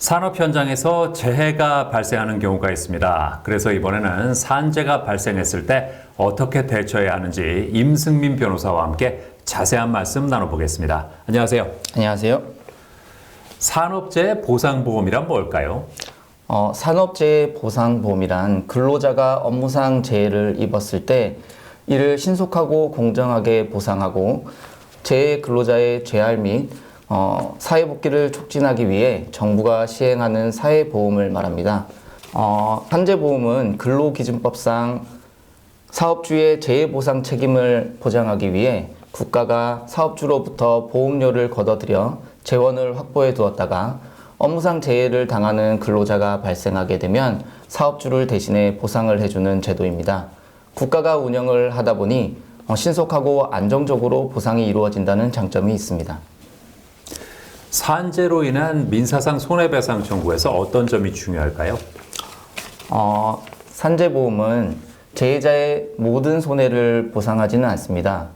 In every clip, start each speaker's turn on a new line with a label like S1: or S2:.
S1: 산업 현장에서 재해가 발생하는 경우가 있습니다. 그래서 이번에는 산재가 발생했을 때 어떻게 대처해야 하는지 임승민 변호사와 함께 자세한 말씀 나눠보겠습니다. 안녕하세요.
S2: 안녕하세요.
S1: 산업재해 보상보험이란 뭘까요?
S2: 산업재해 보상보험이란 근로자가 업무상 재해를 입었을 때 이를 신속하고 공정하게 보상하고 재해 근로자의 재활 및 사회복귀를 촉진하기 위해 정부가 시행하는 사회보험을 말합니다. 산재보험은 근로기준법상 사업주의 재해보상 책임을 보장하기 위해 국가가 사업주로부터 보험료를 걷어들여 재원을 확보해 두었다가 업무상 재해를 당하는 근로자가 발생하게 되면 사업주를 대신해 보상을 해주는 제도입니다. 국가가 운영을 하다 보니 신속하고 안정적으로 보상이 이루어진다는 장점이 있습니다.
S1: 산재로 인한 민사상 손해배상 청구에서 어떤 점이 중요할까요?
S2: 산재보험은 재해자의 모든 손해를 보상하지는 않습니다.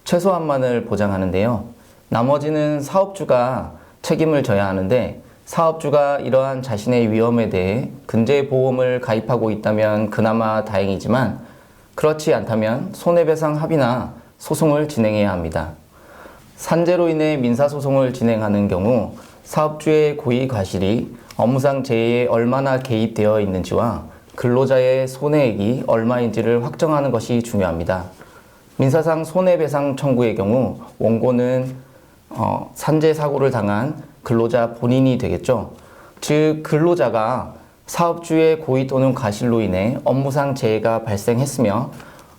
S2: 최소한만을 보장하는데요. 나머지는 사업주가 책임을 져야 하는데 사업주가 이러한 자신의 위험에 대해 근제보험을 가입하고 있다면 그나마 다행이지만 그렇지 않다면 손해배상 합의나 소송을 진행해야 합니다. 산재로 인해 민사소송을 진행하는 경우 사업주의 고의 과실이 업무상 재해에 얼마나 개입되어 있는지와 근로자의 손해액이 얼마인지를 확정하는 것이 중요합니다. 민사상 손해배상 청구의 경우 원고는 산재 사고를 당한 근로자 본인이 되겠죠. 즉 근로자가 사업주의 고의 또는 과실로 인해 업무상 재해가 발생했으며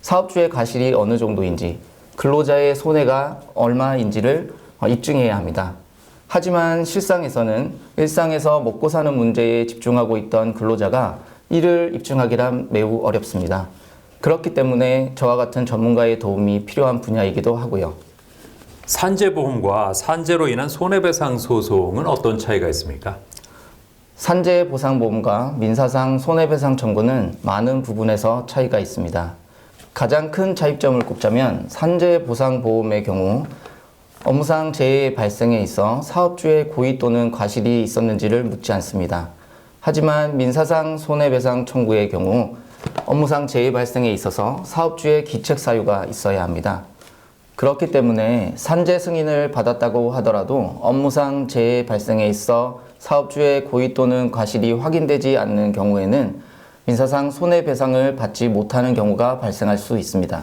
S2: 사업주의 과실이 어느 정도인지 근로자의 손해가 얼마인지를 입증해야 합니다. 하지만 실상에서는 일상에서 먹고 사는 문제에 집중하고 있던 근로자가 이를 입증하기란 매우 어렵습니다. 그렇기 때문에 저와 같은 전문가의 도움이 필요한 분야이기도 하고요.
S1: 산재보험과 산재로 인한 손해배상 소송은 어떤 차이가 있습니까?
S2: 산재보상보험과 민사상 손해배상 청구는 많은 부분에서 차이가 있습니다. 가장 큰 차이점을 꼽자면 산재보상보험의 경우 업무상 재해 발생에 있어 사업주의 고의 또는 과실이 있었는지를 묻지 않습니다. 하지만 민사상 손해배상 청구의 경우 업무상 재해 발생에 있어서 사업주의 기책 사유가 있어야 합니다. 그렇기 때문에 산재 승인을 받았다고 하더라도 업무상 재해 발생에 있어 사업주의 고의 또는 과실이 확인되지 않는 경우에는 민사상 손해배상을 받지 못하는 경우가 발생할 수 있습니다.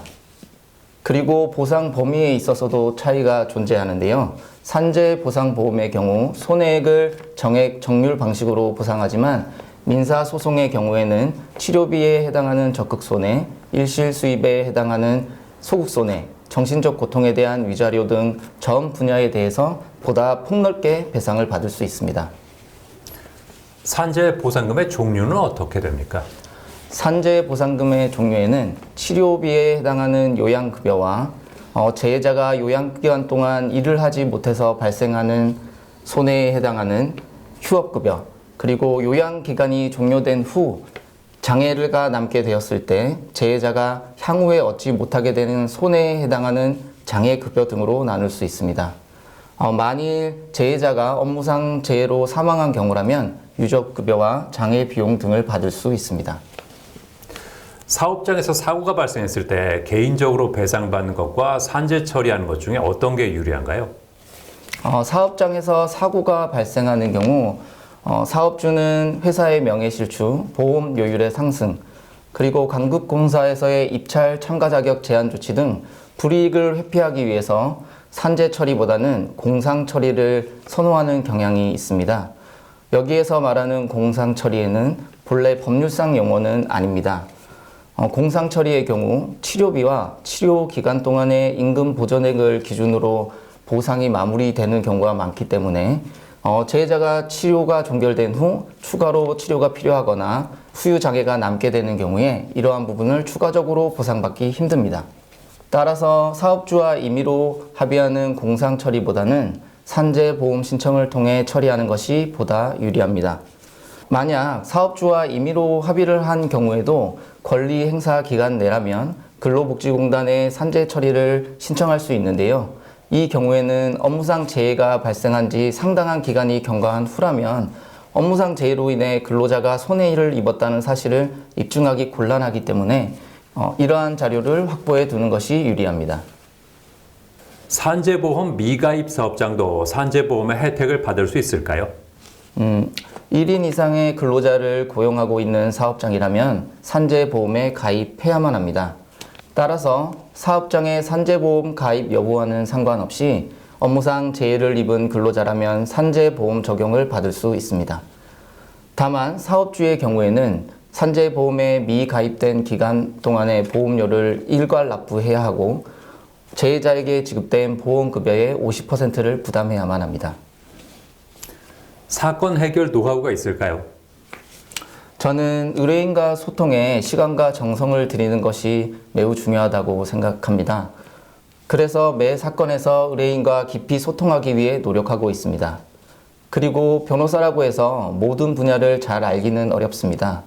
S2: 그리고 보상 범위에 있어서도 차이가 존재하는데요. 산재보상보험의 경우 손해액을 정액 정률 방식으로 보상하지만 민사소송의 경우에는 치료비에 해당하는 적극손해, 일실수입에 해당하는 소극손해, 정신적 고통에 대한 위자료 등 전 분야에 대해서 보다 폭넓게 배상을 받을 수 있습니다.
S1: 산재 보상금의 종류는 어떻게 됩니까?
S2: 산재 보상금의 종류에는 치료비에 해당하는 요양급여와 재해자가 요양기간 동안 일을 하지 못해서 발생하는 손해에 해당하는 휴업급여, 그리고 요양기간이 종료된 후 장애가 남게 되었을 때 재해자가 향후에 얻지 못하게 되는 손해에 해당하는 장애급여 등으로 나눌 수 있습니다. 만일 재해자가 업무상 재해로 사망한 경우라면 유족급여와 장애 비용 등을 받을 수 있습니다.
S1: 사업장에서 사고가 발생했을 때 개인적으로 배상받는 것과 산재 처리하는 것 중에 어떤 게 유리한가요?
S2: 사업장에서 사고가 발생하는 경우 사업주는 회사의 명예실추, 보험 요율의 상승, 그리고 강급공사에서의 입찰 참가 자격 제한 조치 등 불이익을 회피하기 위해서 산재 처리보다는 공상 처리를 선호하는 경향이 있습니다. 여기에서 말하는 공상 처리에는 본래 법률상 용어는 아닙니다. 공상 처리의 경우 치료비와 치료 기간 동안의 임금 보전액을 기준으로 보상이 마무리되는 경우가 많기 때문에 재해자가 치료가 종결된 후 추가로 치료가 필요하거나 후유 장애가 남게 되는 경우에 이러한 부분을 추가적으로 보상받기 힘듭니다. 따라서 사업주와 임의로 합의하는 공상 처리보다는 산재보험 신청을 통해 처리하는 것이 보다 유리합니다. 만약 사업주와 임의로 합의를 한 경우에도 권리 행사 기간 내라면 근로복지공단에 산재 처리를 신청할 수 있는데요. 이 경우에는 업무상 재해가 발생한 지 상당한 기간이 경과한 후라면 업무상 재해로 인해 근로자가 손해를 입었다는 사실을 입증하기 곤란하기 때문에 이러한 자료를 확보해 두는 것이 유리합니다.
S1: 산재보험 미가입 사업장도 산재보험의 혜택을 받을 수 있을까요?
S2: 1인 이상의 근로자를 고용하고 있는 사업장이라면 산재보험에 가입해야만 합니다. 따라서 사업장의 산재보험 가입 여부와는 상관없이 업무상 재해를 입은 근로자라면 산재보험 적용을 받을 수 있습니다. 다만 사업주의 경우에는 산재보험에 미가입된 기간 동안의 보험료를 일괄 납부해야 하고 재해자에게 지급된 보험급여의 50%를 부담해야만 합니다.
S1: 사건 해결 노하우가 있을까요?
S2: 저는 의뢰인과 소통에 시간과 정성을 들이는 것이 매우 중요하다고 생각합니다. 그래서 매 사건에서 의뢰인과 깊이 소통하기 위해 노력하고 있습니다. 그리고 변호사라고 해서 모든 분야를 잘 알기는 어렵습니다.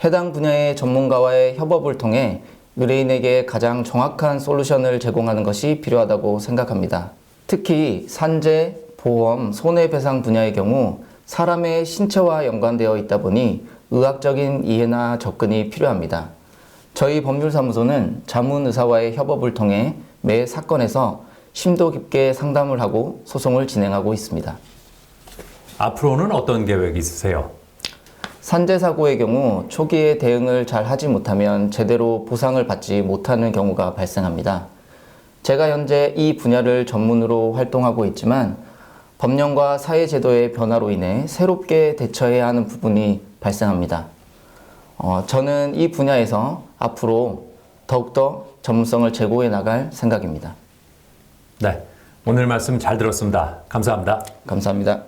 S2: 해당 분야의 전문가와의 협업을 통해 의뢰인에게 가장 정확한 솔루션을 제공하는 것이 필요하다고 생각합니다. 특히 산재, 보험, 손해배상 분야의 경우 사람의 신체와 연관되어 있다 보니 의학적인 이해나 접근이 필요합니다. 저희 법률사무소는 자문의사와의 협업을 통해 매 사건에서 심도 깊게 상담을 하고 소송을 진행하고 있습니다.
S1: 앞으로는 어떤 계획이 있으세요?
S2: 산재 사고의 경우 초기에 대응을 잘 하지 못하면 제대로 보상을 받지 못하는 경우가 발생합니다. 제가 현재 이 분야를 전문으로 활동하고 있지만 법령과 사회제도의 변화로 인해 새롭게 대처해야 하는 부분이 발생합니다. 저는 이 분야에서 앞으로 더욱더 전문성을 제고해 나갈 생각입니다.
S1: 네, 오늘 말씀 잘 들었습니다. 감사합니다.
S2: 감사합니다.